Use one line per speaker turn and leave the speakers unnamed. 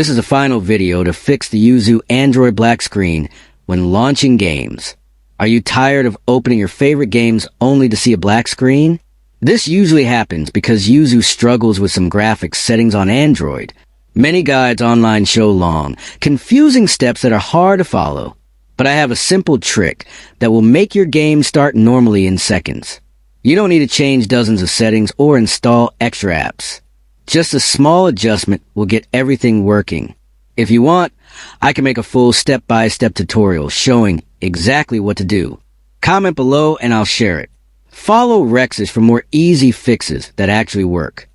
This is a final video to fix the Yuzu Android black screen when launching games. Are you tired of opening your favorite games only to see a black screen? This usually happens because Yuzu struggles with some graphics settings on Android. Many guides online show long, confusing steps that are hard to follow. But I have a simple trick that will make your game start normally in seconds. You don't need to change dozens of settings or install extra apps. Just a small adjustment will get everything working. If you want, I can make a full step-by-step tutorial showing exactly what to do. Comment below and I'll share it. Follow Rex's for more easy fixes that actually work.